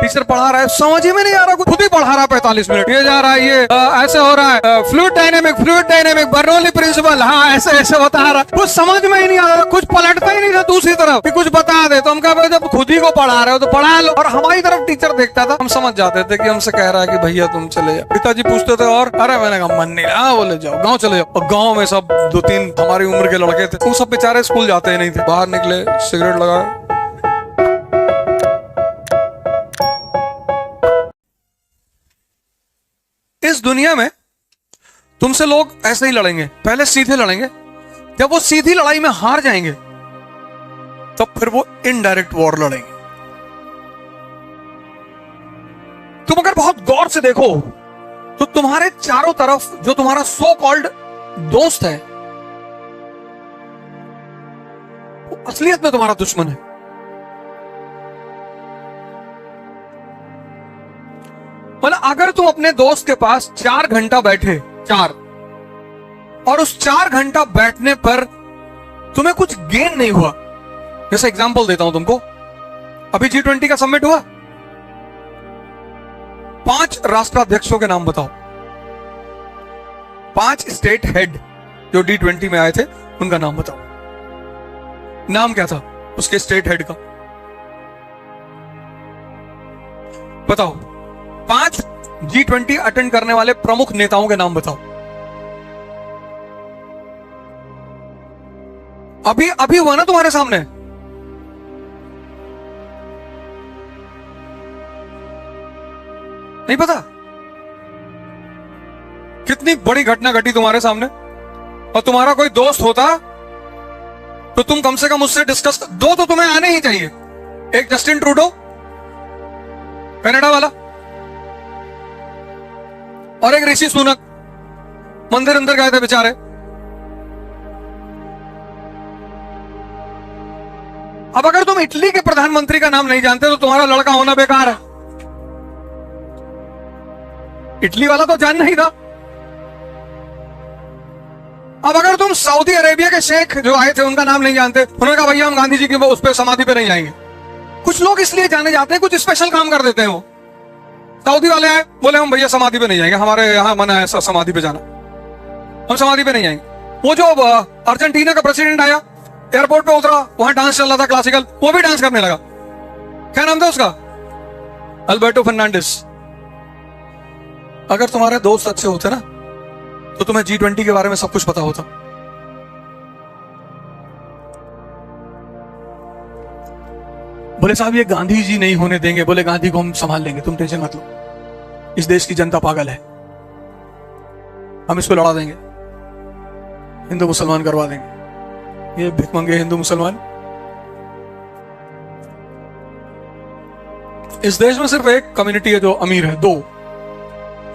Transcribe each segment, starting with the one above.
Teacher पढ़ा रहा है, समझ ही में नहीं आ रहा, खुद ही पढ़ा रहा है 45 मिनट, ये जा रहा है, ये ऐसे हो रहा है, फ्लूइड डायनेमिक बर्नौली प्रिंसिपल, हाँ ऐसे ऐसे बता रहा, कुछ समझ में ही नहीं आ रहा, कुछ पलटता ही नहीं था दूसरी तरफ कि कुछ बता दे। तो हम कहा जब खुद ही को पढ़ा रहे हो तो पढ़ा लो। और हमारी तरफ टीचर देखता था, हम समझ जाते थे कि हमसे कह रहा है कि भैया तुम चले जाओ। पिताजी पूछते थे और अरे मैंने कहा मन नहीं रहा, बोले जाओ गाँव चले जाओ। और गाँव में सब 2-3 हमारी उम्र के लड़के थे, वो सब बेचारे स्कूल जाते ही नहीं थे, बाहर निकले, सिगरेट लगाए। इस दुनिया में तुमसे लोग ऐसे ही लड़ेंगे, पहले सीधे लड़ेंगे, जब वो सीधी लड़ाई में हार जाएंगे तब फिर वो इनडायरेक्ट वॉर लड़ेंगे। तुम अगर बहुत गौर से देखो तो तुम्हारे चारों तरफ जो तुम्हारा सो कॉल्ड दोस्त है वो असलियत में तुम्हारा दुश्मन है। मतलब अगर तुम अपने दोस्त के पास 4 घंटा बैठे, 4, और उस 4 घंटा बैठने पर तुम्हें कुछ गेन नहीं हुआ, जैसे एग्जांपल देता हूं तुमको, अभी G20 का समिट हुआ, 5 राष्ट्राध्यक्षों के नाम बताओ, 5 स्टेट हेड जो G20 में आए थे उनका नाम बताओ। नाम क्या था उसके स्टेट हेड का, बताओ। 5 G20 अटेंड करने वाले प्रमुख नेताओं के नाम बताओ। अभी हुआ ना तुम्हारे सामने, नहीं पता कितनी बड़ी घटना घटी तुम्हारे सामने, और तुम्हारा कोई दोस्त होता तो तुम कम से कम उससे डिस्कस, 2 तो तुम्हें आने ही चाहिए, एक जस्टिन ट्रूडो कनाडा वाला और एक ऋषि सुनक, मंदिर अंदर गए थे बेचारे। अब अगर तुम इटली के प्रधानमंत्री का नाम नहीं जानते तो तुम्हारा लड़का होना बेकार है। इटली वाला तो जानना ही था। अब अगर तुम सऊदी अरेबिया के शेख जो आए थे उनका नाम नहीं जानते, उन्होंने कहा भैया हम गांधी जी की उस पर समाधि पे नहीं जाएंगे। कुछ लोग इसलिए जाने जाते हैं, कुछ स्पेशल काम कर देते हैं। वो सऊदी वाले आए, बोले हम भैया समाधि पे नहीं जाएंगे, हमारे यहाँ मना है समाधि पे जाना, हम समाधि पे नहीं जाएंगे। वो जो अर्जेंटीना का प्रेसिडेंट आया, एयरपोर्ट पे उतरा, वहां डांस चल रहा था क्लासिकल, वो भी डांस करने लगा। क्या नाम था उसका? अल्बर्टो फर्नांडिस। अगर तुम्हारे दोस्त अच्छे होते ना तो तुम्हें G20 के बारे में सब कुछ पता होता। बोले साहब ये गांधी जी नहीं होने देंगे, बोले गांधी को हम संभाल लेंगे, तुम टेंशन मत लो, इस देश की जनता पागल है, हम इसको लड़ा देंगे, हिंदू मुसलमान करवा देंगे। ये भिखमंगे हिंदू मुसलमान। इस देश में सिर्फ एक कम्युनिटी है जो अमीर है, 2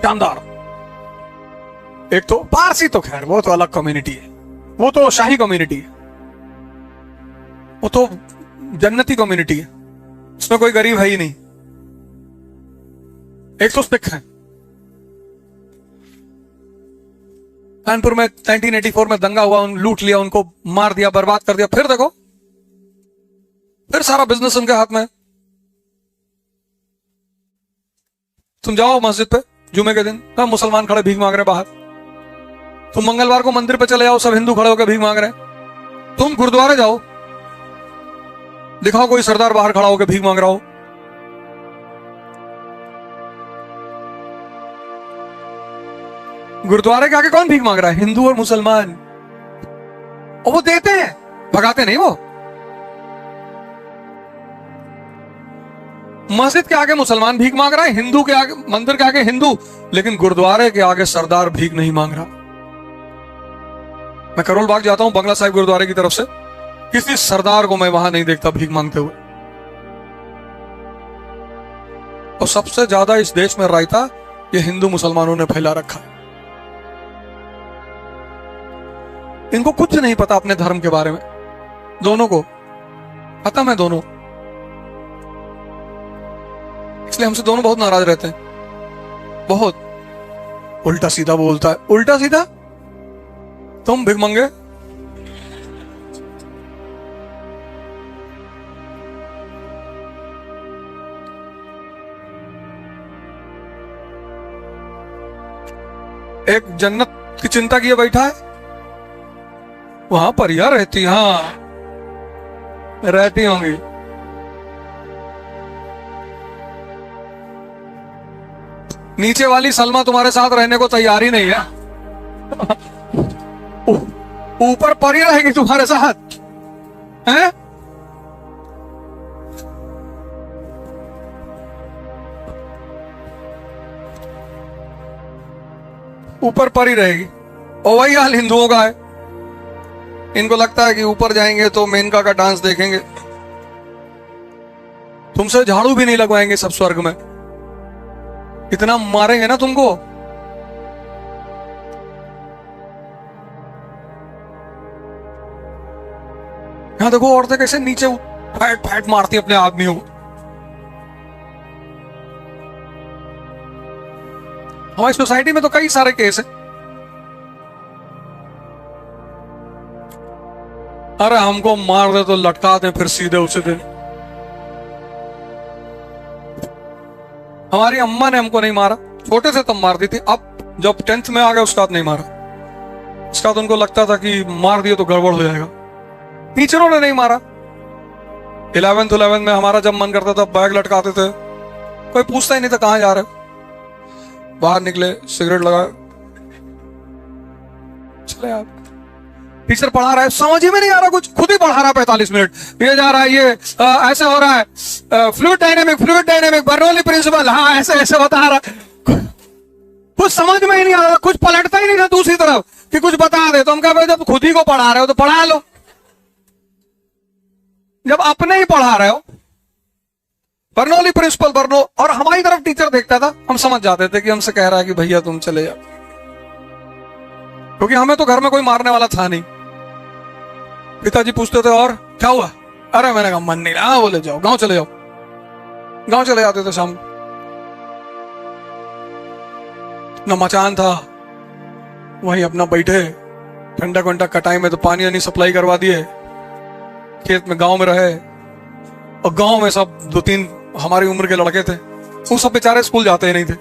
शानदार। एक तो पारसी, तो खैर वो तो अलग कम्युनिटी है, वो तो शाही कम्युनिटी है, वो तो जन्नती कम्युनिटी है, उसमें कोई गरीब है ही नहीं। एक तो सिख है। कानपुर में 1984 में दंगा हुआ, लूट लिया उनको, मार दिया, बर्बाद कर दिया। फिर देखो, फिर सारा बिजनेस उनके हाथ में है। तुम जाओ मस्जिद पे जुमे के दिन, सब मुसलमान खड़े भीख मांग रहे बाहर। तुम मंगलवार को मंदिर पे चले जाओ, सब हिंदू खड़े होकर भीख मांग रहे हैं। तुम गुरुद्वारे जाओ, दिखाओ कोई सरदार बाहर खड़ा होकर भीख मांग रहा हो। गुरुद्वारे के आगे कौन भीख मांग रहा है? हिंदू और मुसलमान। और वो देते हैं, भगाते नहीं। वो मस्जिद के आगे मुसलमान भीख मांग रहा है, हिंदू के आगे, मंदिर के आगे हिंदू, लेकिन गुरुद्वारे के आगे सरदार भीख नहीं मांग रहा। मैं करोल बाग जाता हूं बंगला साहिब गुरुद्वारे की तरफ से, किसी सरदार को मैं वहां नहीं देखता भीख मांगते हुए। और सबसे ज्यादा इस देश में रायता ये हिंदू मुसलमानों ने फैला रखा है। इनको कुछ नहीं पता अपने धर्म के बारे में, दोनों को खत्म है दोनों। इसलिए हमसे दोनों बहुत नाराज रहते हैं। बहुत उल्टा सीधा बोलता है। उल्टा सीधा? तुम भिख मंगे, एक जन्नत की चिंता किए बैठा है, वहां परियां रहती, हाँ रहती होंगी। नीचे वाली सलमा तुम्हारे साथ रहने को तैयार ही नहीं है, ऊपर परी रहेगी तुम्हारे साथ हैं? ऊपर परी रहेगी। और वही हाल हिंदुओं का है, इनको लगता है कि ऊपर जाएंगे तो मेनका का डांस देखेंगे, तुमसे झाड़ू भी नहीं लगवाएंगे सब स्वर्ग में, इतना मारेंगे ना तुमको। यहां देखो औरतें कैसे नीचे फैट फैट मारती अपने आदमियों को। हमारी सोसाइटी में तो कई सारे केस है। अरे हमको मार दे तो लटका दे फिर सीधे उसी दिन। हमारी अम्मा ने हमको नहीं मारा, छोटे से तब मार दी थी, अब जब 10th में आ गए उसके बाद नहीं मारा। उसका तो उनको लगता था कि मार दिए तो गड़बड़ हो जाएगा। टीचरों ने नहीं मारा। 11th में हमारा जब मन करता था बैग लटकाते थे, कोई पूछता ही नहीं था कहां जा रहे हो, बाहर निकले सिगरेट लगाए चले आप। टीचर पढ़ा रहा है, समझ ही में नहीं आ रहा कुछ, खुद ही पढ़ा रहा है 45 मिनट, ये जा रहा है, ये ऐसे हो रहा है, फ्लूइड डायनेमिक बर्नौली प्रिंसिपल, हाँ ऐसे ऐसे बता रहा, कुछ समझ में ही नहीं आ रहा, कुछ पलटता ही नहीं था दूसरी तरफ कि कुछ बता दे। तो हम कहा भाई जब खुद ही को पढ़ा रहे हो तो पढ़ा लो, जब अपने ही पढ़ा रहे हो। बर्नौली प्रिंसिपल बर्नो, और हमारी तरफ टीचर देखता था, हम समझ जाते थे कि हमसे कह रहा है कि भैया तुम चले जाओ, क्योंकि हमें तो घर में कोई मारने वाला था नहीं। पिताजी पूछते थे और क्या हुआ, अरे मैंने कहा मन नहीं रहा, हाँ बोले जाओ गांव चले जाओ। गांव चले जाते थे शाम, न मचान था, वहीं अपना बैठे, ठंडा घंटा कटाई में तो पानी वानी सप्लाई करवा दिए, खेत में गांव में रहे। और गांव में सब 2-3 हमारी उम्र के लड़के थे, वो सब बेचारे स्कूल जाते ही नहीं थे।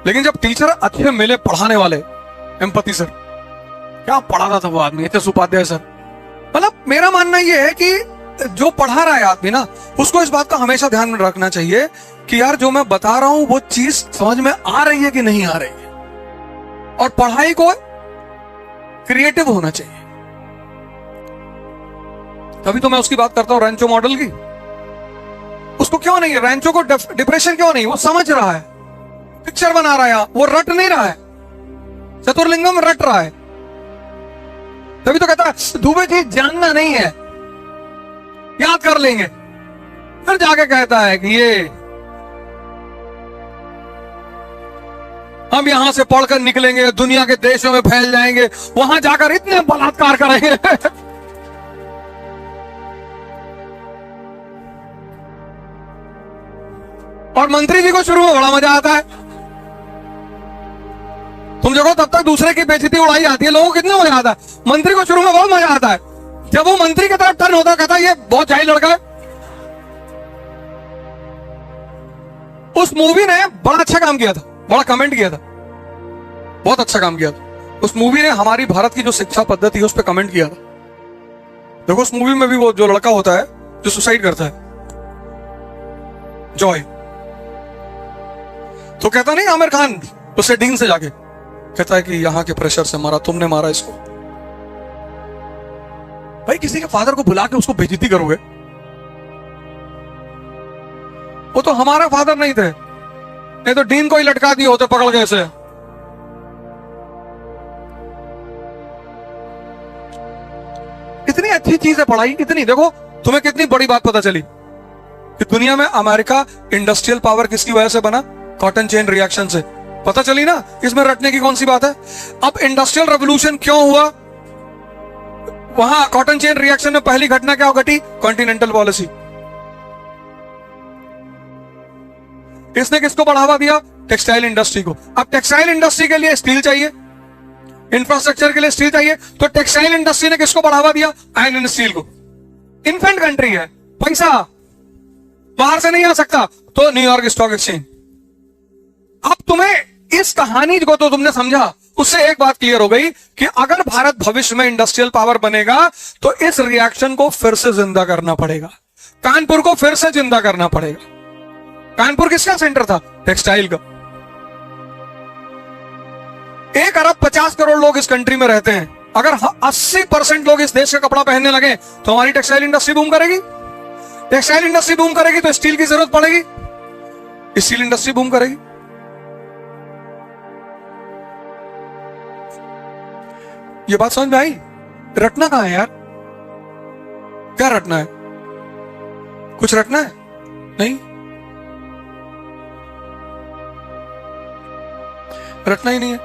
लेकिन जब टीचर अच्छे मिले पढ़ाने वाले, एम्पैथी सर, क्या पढ़ाता था वो आदमी, एच एस उपाध्याय सर। मतलब मेरा मानना यह है कि जो पढ़ा रहा है आदमी ना, उसको इस बात का हमेशा ध्यान में रखना चाहिए कि यार जो मैं बता रहा हूं वो चीज समझ में आ रही है कि नहीं आ रही है। और पढ़ाई को क्रिएटिव होना चाहिए। तभी तो मैं उसकी बात करता हूं रैंचो मॉडल की। उसको क्यों नहीं है, रैंचो को डिप्रेशन क्यों नहीं, वो समझ रहा है, पिक्चर बना रहा है, वो रट नहीं रहा है, चतुर्लिंगम रट रहा है। तभी तो कहता है दुबे चीज जानना नहीं है, याद कर लेंगे। फिर जाके कहता है कि ये हम यहां से पढ़कर निकलेंगे, दुनिया के देशों में फैल जाएंगे, वहां जाकर इतने बलात्कार करेंगे। और मंत्री जी को शुरू में बड़ा मजा आता है, तुम देखो तब तक दूसरे की बेइज्जती उड़ाई जाती है, लोगों को कितना मजा आता है। मंत्री को शुरू में बहुत मजा आता है, जब वो मंत्री की तरफ टर्न होता कहता है ये बहुत जाहिल लड़का है। उस मूवी ने बड़ा अच्छा काम किया था, बड़ा कमेंट किया था, बहुत अच्छा काम किया था। उस मूवी ने हमारी भारत की जो शिक्षा पद्धति है उस पर कमेंट किया था। देखो उस मूवी में भी वो जो लड़का होता है जो सुसाइड करता है, जॉय, तो कहता नहीं आमिर खान उसे डीन से जाके कहता है कि यहां के प्रेशर से मारा, तुमने मारा इसको। भाई किसी के फादर को बुला के उसको बेइज्जती करोगे, वो तो हमारा फादर नहीं थे, नहीं तो डीन को ही लटका दिए होते पकड़ के ऐसे। इतनी अच्छी चीज है पढ़ाई, इतनी, देखो तुम्हें कितनी बड़ी बात पता चली कि दुनिया में अमेरिका इंडस्ट्रियल पावर किसकी वजह से बना, कॉटन चेन रिएक्शन से। पता चली ना, इसमें रटने की कौन सी बात है। अब इंडस्ट्रियल रेवोल्यूशन क्यों हुआ, वहां कॉटन चेन रिएक्शन में पहली घटना क्या घटी, कॉन्टिनेंटल पॉलिसी। इसने किसको बढ़ावा दिया, टेक्सटाइल इंडस्ट्री को। अब टेक्सटाइल इंडस्ट्री के लिए स्टील चाहिए, इंफ्रास्ट्रक्चर के लिए स्टील चाहिए, तो टेक्सटाइल इंडस्ट्री ने किसको बढ़ावा दिया, आयरन एंड स्टील को। इन्फेंट कंट्री है, पैसा बाहर से नहीं आ सकता, तो न्यूयॉर्क स्टॉक एक्सचेंज। अब तुम्हें इस कहानी को तो तुमने समझा, उससे एक बात क्लियर हो गई कि अगर भारत भविष्य में इंडस्ट्रियल पावर बनेगा तो इस रिएक्शन को फिर से जिंदा करना पड़ेगा, कानपुर को फिर से जिंदा करना पड़ेगा। कानपुर किसका सेंटर था? टेक्सटाइल का। 1 अरब 50 करोड़ लोग इस कंट्री में रहते हैं, अगर 80% लोग इस देश का कपड़ा पहनने लगे तो हमारी टेक्सटाइल इंडस्ट्री बूम करेगी। टेक्सटाइल इंडस्ट्री बूम करेगी तो स्टील की जरूरत पड़ेगी, स्टील इंडस्ट्री बूम करेगी। ये बात समझ में आई? रटना कहां है यार? क्या रटना है? कुछ रटना है? नहीं, रटना ही नहीं है।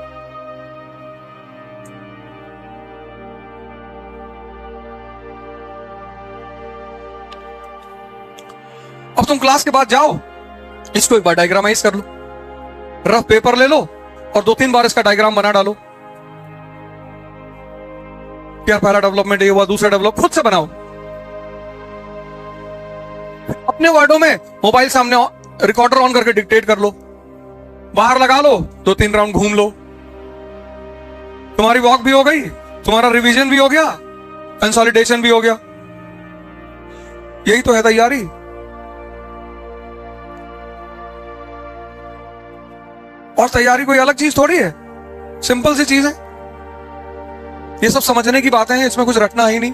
अब तुम क्लास के बाद जाओ, इसको एक बार डायग्रामाइज कर लो, रफ पेपर ले लो और 2-3 बार इसका डायग्राम बना डालो। क्या पहला डेवलपमेंट ये हुआ, दूसरा डेवलप खुद से बनाओ अपने वर्डों में। मोबाइल सामने रिकॉर्डर ऑन करके डिक्टेट कर लो, बाहर लगा लो, 2-3 राउंड घूम लो। तुम्हारी वॉक भी हो गई, तुम्हारा रिवीजन भी हो गया, कंसोलिडेशन भी हो गया। यही तो है तैयारी। और तैयारी कोई अलग चीज थोड़ी है, सिंपल सी चीज है। ये सब समझने की बातें हैं, इसमें कुछ रटना ही नहीं।